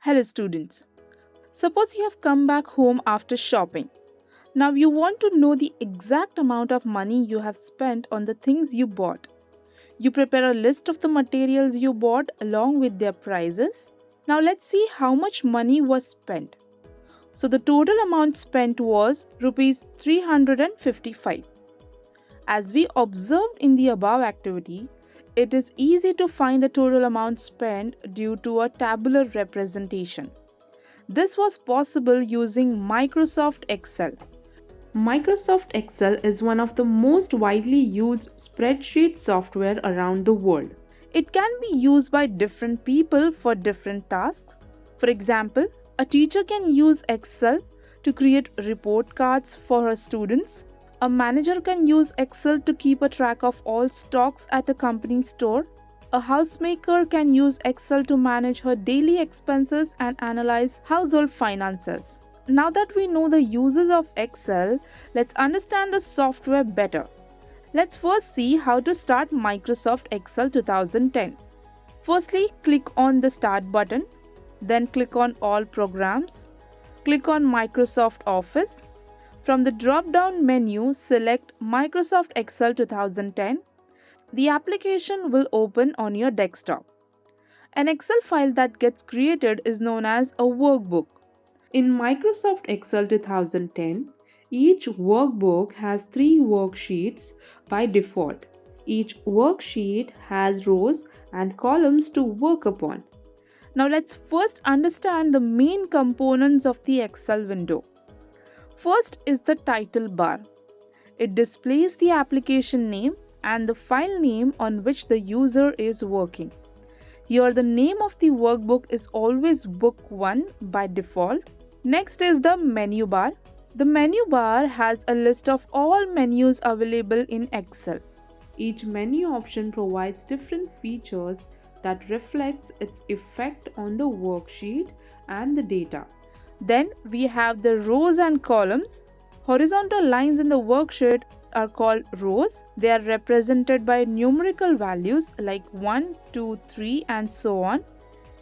Hello, students. Suppose you have come back home after shopping. Now you want to know the exact amount of money you have spent on the things you bought. You prepare a list of the materials you bought along with their prices. Now let's see how much money was spent. So the total amount spent was rupees 355. As we observed in the above activity, it is easy to find the total amount spent due to a tabular representation. This was possible using Microsoft Excel. Microsoft Excel is one of the most widely used spreadsheet software around the world. It can be used by different people for different tasks. For example, a teacher can use Excel to create report cards for her students. A manager can use Excel to keep a track of all stocks at a company store. A housemaker can use Excel to manage her daily expenses and analyze household finances. Now that we know the uses of Excel, let's understand the software better. Let's first see how to start Microsoft Excel 2010. Firstly, click on the Start button, then click on All Programs. Click on Microsoft Office. From the drop-down menu, select Microsoft Excel 2010. The application will open on your desktop. An Excel file that gets created is known as a workbook. In Microsoft Excel 2010, each workbook has 3 worksheets by default. Each worksheet has rows and columns to work upon. Now let's first understand the main components of the Excel window. First is the title bar. It displays the application name and the file name on which the user is working. Here the name of the workbook is always Book 1 by default. Next is the menu bar. The menu bar has a list of all menus available in Excel. Each menu option provides different features that reflects its effect on the worksheet and the data. Then we have the rows and columns. Horizontal lines in the worksheet are called rows. They are represented by numerical values like 1, 2, 3 and so on.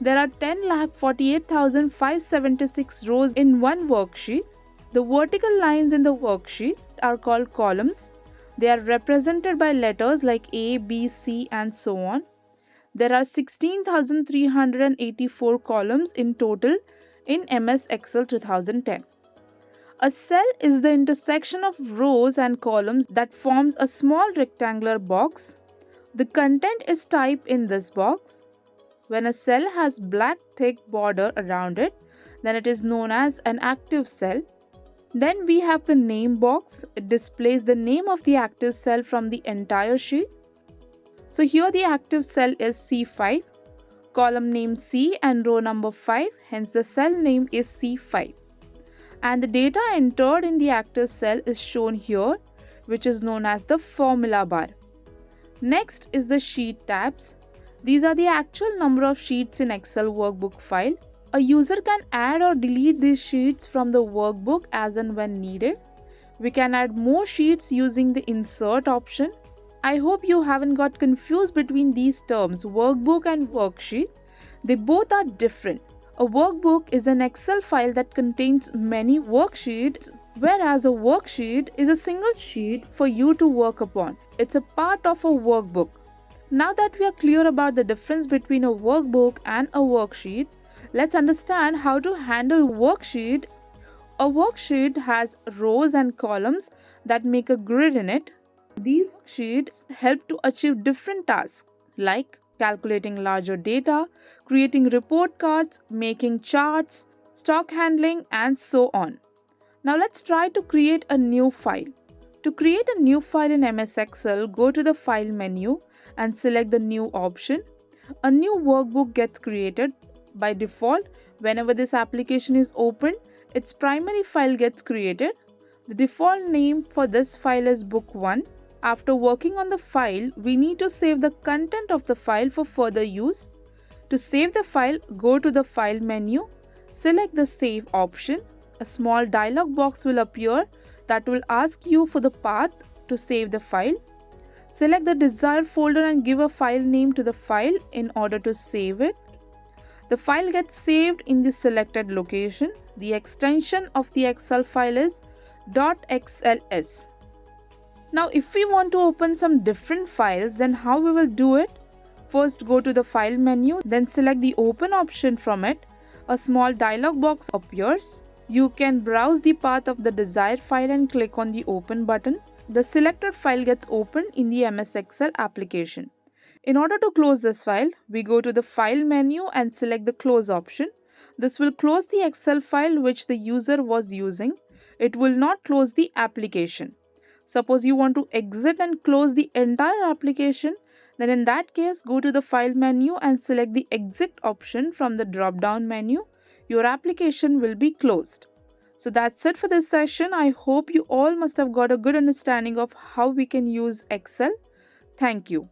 There are 10,48,576 rows in one worksheet. The vertical lines in the worksheet are called columns. They are represented by letters like A, B, C and so on. There are 16,384 columns in total in MS Excel 2010. A cell is the intersection of rows and columns that forms a small rectangular box. The content is typed in this box. When a cell has black thick border around it, then it is known as an active cell. Then we have the name box. It displays the name of the active cell from the entire sheet. So here the active cell is C5. Column name C and row number 5, hence the cell name is C5. And the data entered in the active cell is shown here, which is known as the formula bar. Next is the sheet tabs. These are the actual number of sheets in Excel workbook file. A user can add or delete these sheets from the workbook as and when needed. We can add more sheets using the insert option. I hope you haven't got confused between these terms, workbook and worksheet. They both are different. A workbook is an Excel file that contains many worksheets, whereas a worksheet is a single sheet for you to work upon. It's a part of a workbook. Now that we are clear about the difference between a workbook and a worksheet, let's understand how to handle worksheets. A worksheet has rows and columns that make a grid in it. These sheets help to achieve different tasks like calculating larger data, creating report cards, making charts, stock handling, and so on. Now let's try to create a new file. To create a new file in MS Excel, go to the File menu and select the New option. A new workbook gets created. By default, whenever this application is opened, its primary file gets created. The default name for this file is Book 1. After working on the file, we need to save the content of the file for further use. To save the file, go to the File menu, select the Save option. A small dialog box will appear that will ask you for the path to save the file. Select the desired folder and give a file name to the file in order to save it. The file gets saved in the selected location. The extension of the Excel file is .xls. Now if we want to open some different files, then how we will do it? First go to the file menu, then select the open option from it. A small dialog box appears. You can browse the path of the desired file and click on the open button. The selected file gets opened in the MS Excel application. In order to close this file, we go to the file menu and select the close option. This will close the Excel file which the user was using. It will not close the application. Suppose you want to exit and close the entire application, then in that case go to the file menu and select the exit option from the drop down menu. Your application will be closed. So that's it for this session. I hope you all must have got a good understanding of how we can use Excel. Thank you.